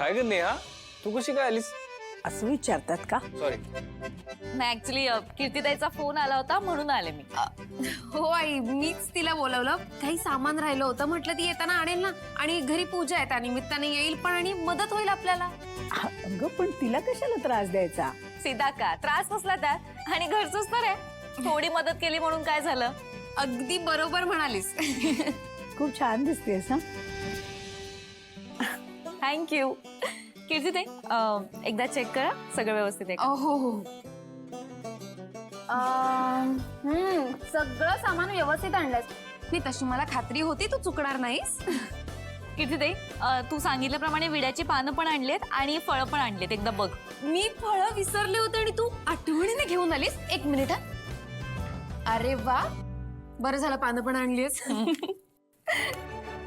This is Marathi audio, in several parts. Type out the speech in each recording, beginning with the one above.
काय ग नेहा, तू कशी काय आलीस? असं विचारतात का? सॉरी. नाही ऍक्च्युली कीर्तिताईचा फोन आला होता म्हणून आले मी. हो आई, मीच तिला बोलवलं. काही सामान राहिलं होतं, म्हटलं ती येताना आणेल ना. आणि घरी पूजा आहे, त्या निमित्ताने येईल पण आणि मदत होईल आपल्याला. अगं पण तिला कशाला त्रास द्यायचा? सीधा का त्रास नसला त्यात, आणि घरचंच तर आहे. थोडी मदत केली म्हणून काय झालं? अगदी बरोबर म्हणालीस. खूप छान दिसतेस ना. थँक्यू. कीर्तिताई एकदा चेक करा सगळं व्यवस्थित आहे का? हो हो. सगळं सामान व्यवस्थित आणलंस. नाही तशी मला खात्री होती तू चुकणार नाहीस. कीर्तिताई तू सांगितल्याप्रमाणे विड्याची पानं पण आणलीत आणि फळं पण आणलीत, एकदा बघ. मी फळं विसरले होते आणि तू आठवणीने घेऊन आलीस. एक मिनिट हा. अरे वा, बरं झालं पानं पण आणलीस.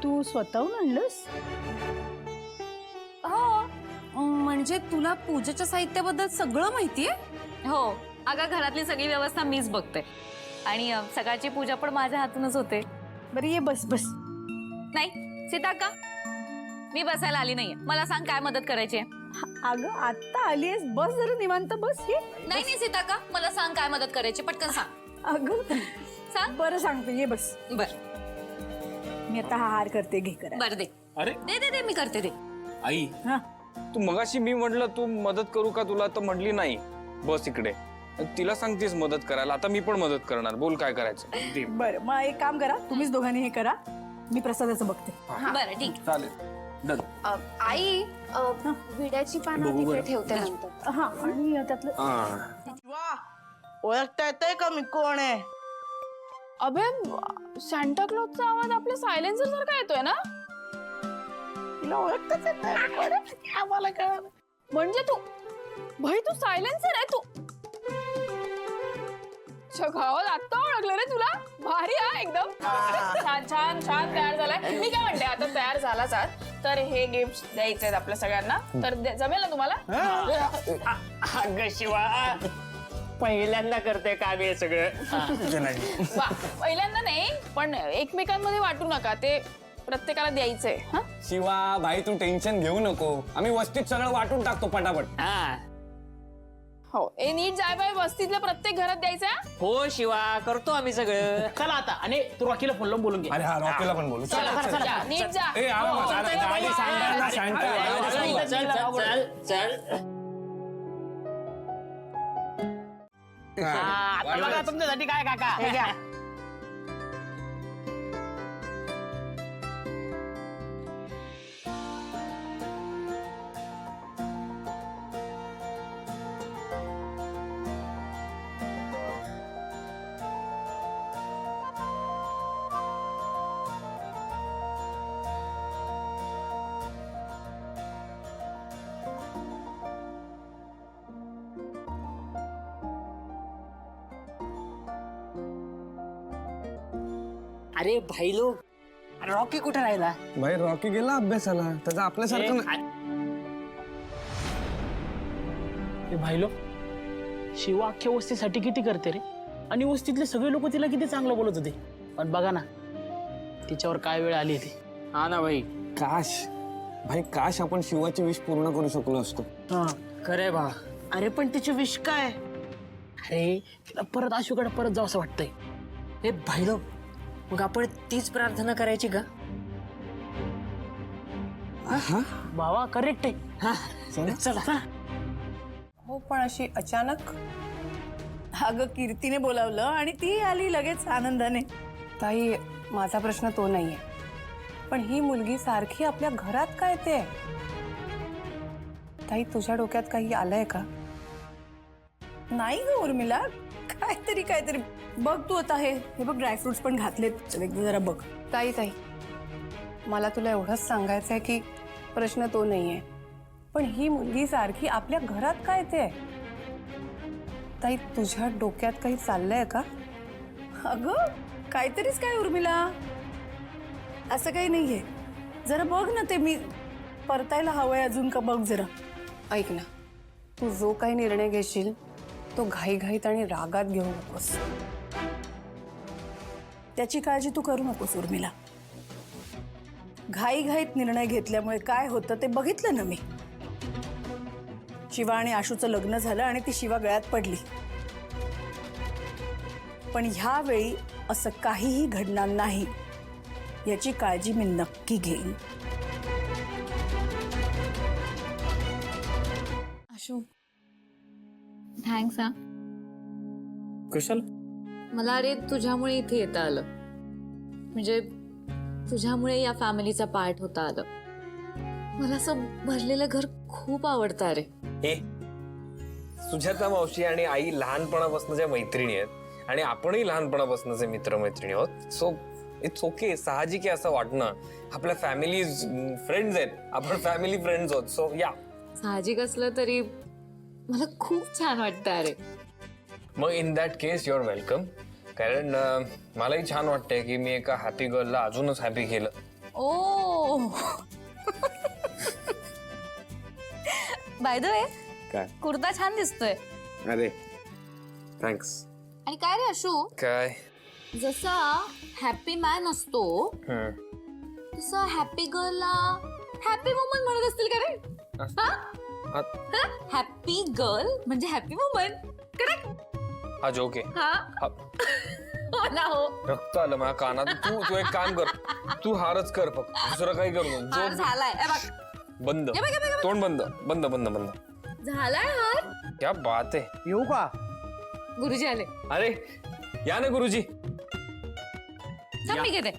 तू स्वतःहून आणलंस? हो, म्हणजे तुला पूजेच्या साहित्याबद्दल सगळं माहितीये? हो अगं, घरातली सगळी व्यवस्था मीच बघते आणि सकाळची पूजा पण माझ्या हातूनच होते. बरं ये बस बस. नाही सीता का, मी बसायला आली नाहीये. मला सांग काय मदत करायची आहे? अगं आता आलीयस, बस जरा निवांत बस. ये नाही नाही सीता का, मला सांग काय मदत करायची, पटकन सांग. अगं सांग. बरं सांगते, ये बस. बर मी आता हा हार करते, घे करा. बर दे. अरे दे दे दे, मी करते दे. आई, हा तू मगाशी मी म्हटलं तू मदत करू का तुला, तर म्हटली नाही. बस इकडे. तिला सांगतेस मदत करायला, आता मी पण मदत करणार. बोल काय करायचं. बरं मग एक काम करा, तुम्हीच दोघांनी हे करा, मी प्रसादाचं बघते. बरं ठीक. चालेल. डन. आई, विड्याची पानं तिथे ठेवते नंतर. हा आणि त्यातलं वा, ओळखता येतंय का मी कोण आहे? अबे सॅन्टा क्लॉजचा आवाज आपल्या सायलेन्सर सारखा येतोय ना? तिला ओळखताच येत नाही मी कोण आहे? आम्हाला कळलं. म्हणजे तू भाई, तू सायलेन्सर आहे तू. गावात आत्ता ओळखलं रे तुला. भारी हा एकदम. छान छान छान तयार झालाय. मी काय म्हणते, आता तयार झालाच आहात तर हे गिफ्ट द्यायचे आहेत आपल्या सगळ्यांना. तर जमेल ना तुम्हाला? अगं शिवा, पहिल्यांदा करते काम हे सगळं. वा, पहिल्यांदा नाही पण एकमेकांमध्ये वाटू नका, ते प्रत्येकाला द्यायचंय. हा शिवा भाई तू टेन्शन घेऊ नको, आम्ही वस्तीत सगळं वाटून टाकतो पटापट. हा हो, ए नीट जाय बाय, वस्तीतल्या प्रत्येक घरात द्यायचंय. हो शिवा, करतो आम्ही सगळं. चला आता, आणि तू रॉकीला फोन लावून बोलून घे. अरे हा रॉकीला पण बोलू. जा, नीट जा. ए आवा मग, अरे गाडी सांगा ना, शांत गाडी सांगा. चल चल चल चल. आता बघा तुमच्यासाठी काय काका, हे घ्या. अरे भाई लोक, रॉकी कुठे राहिला? भाई रॉकी गेला अभ्यासाला, त्याचं आपल्यासारखं भाईलो, शिवा अख्ख्या वस्तीसाठी किती करते रे, आणि वस्तीतले सगळे लोक तिला किती चांगलं बोलत होते. पण बघा ना, तिच्यावर काय वेळ आली ती. हा ना भाई. काश भाई, काश आपण शिवाची विश पूर्ण करू शकलो असतो. खरंय बा. अरे पण तिची विश काय? अरे तिला परत आशूकडे परत जावं असं वाटतंय. हे भाई लोक, मग आपण तीच प्रार्थना करायची का? बाबा करेक्ट आहे. चला. हो पण अशी अचानक? अगं कीर्तीने बोलावलं आणि ती आली लगेच आनंदाने. ताई, माझा प्रश्न तो नाहीये, पण ही मुलगी सारखी आपल्या घरात काय ते? ताई, तुझ्या डोक्यात काही आलंय का? नाही ग उर्मिला, काहीतरी काहीतरी बघ तू आता. हे बघ, ड्रायफ्रुट्स पण घातलेत, एकदा जरा बघ. ताई, मला तुला एवढंच सांगायचंय की प्रश्न तो नाहीये, पण ही मुलगी सारखी आपल्या घरात काय ते? ताई, तुझ्या डोक्यात काही चाललंय का? अगं काहीतरीच काय उर्मिला, असं काही नाहीये. जरा बघ ना, ते मी परतायला हवंय अजून का, बघ जरा. ऐक ना, तू जो काही निर्णय घेशील तो घाईघाईत आणि रागात घेऊ नकोस. त्याची काळजी तू करू नकोस उर्मिला. घाईघाईत निर्णय घेतल्यामुळे काय होतं ते बघितलं ना मी. शिवा आणि आशूचं लग्न झालं आणि ती शिवा गळ्यात पडली. पण ह्यावेळी असं काहीही घडणार नाही याची काळजी मी नक्की घेईन. आशू थँक्स हा. कशाला? मला अरे तुझ्यामुळे इथे येता आलं. म्हणजे तुझ्यामुळे या फॅमिलीचा पार्ट होता आलं. मला असं भरलेलं घर खूप आवडतं अरे. ए सुजाता मावशी आणि आई लहानपणापासूनच्या मैत्रिणी आहेत आणि आपणही लहानपणापासूनचे मित्रमैत्रिणी आहोत. So it's okay. साहजिक आहे असं वाटणं. आपल्या फॅमिली फ्रेंड्स आहेत, आपण फॅमिली फ्रेंड्स आहोत. सो या. साहजिक असलं तरी मला खूप छान वाटतं अरे. मग in that case your welcome. कारण मलाही छान वाटतंय की मी एका हॅपी गर्लला अजूनच हॅपी केलं. ओ बाय द वे काय? कुर्ता छान दिसतोय. अरे थँक्स. आणि काय रे आशू, काय? जसा हॅपी मॅन असतो तसं हॅपी गर्लला हॅपी वुमन म्हणत असतील का रे? हॅपी गर्ल म्हणजे हॅपी वुमन. करेक्ट. हा जोक आहे. हा हो ना हो. रक्त आलं माझ्या कानात. तू एक काम कर, तू हारच कर फक्त, दुसरं काही करू नको. हार जोक झालाय. ए बघ. बंद. हे बघ, हे बघ, हे बघ. तोंड बंद बंद बंद बंद. झालाय हार. क्या बात आहे. येऊ का? गुरुजी आले. अरे या ना गुरुजी. थांब मी घेते.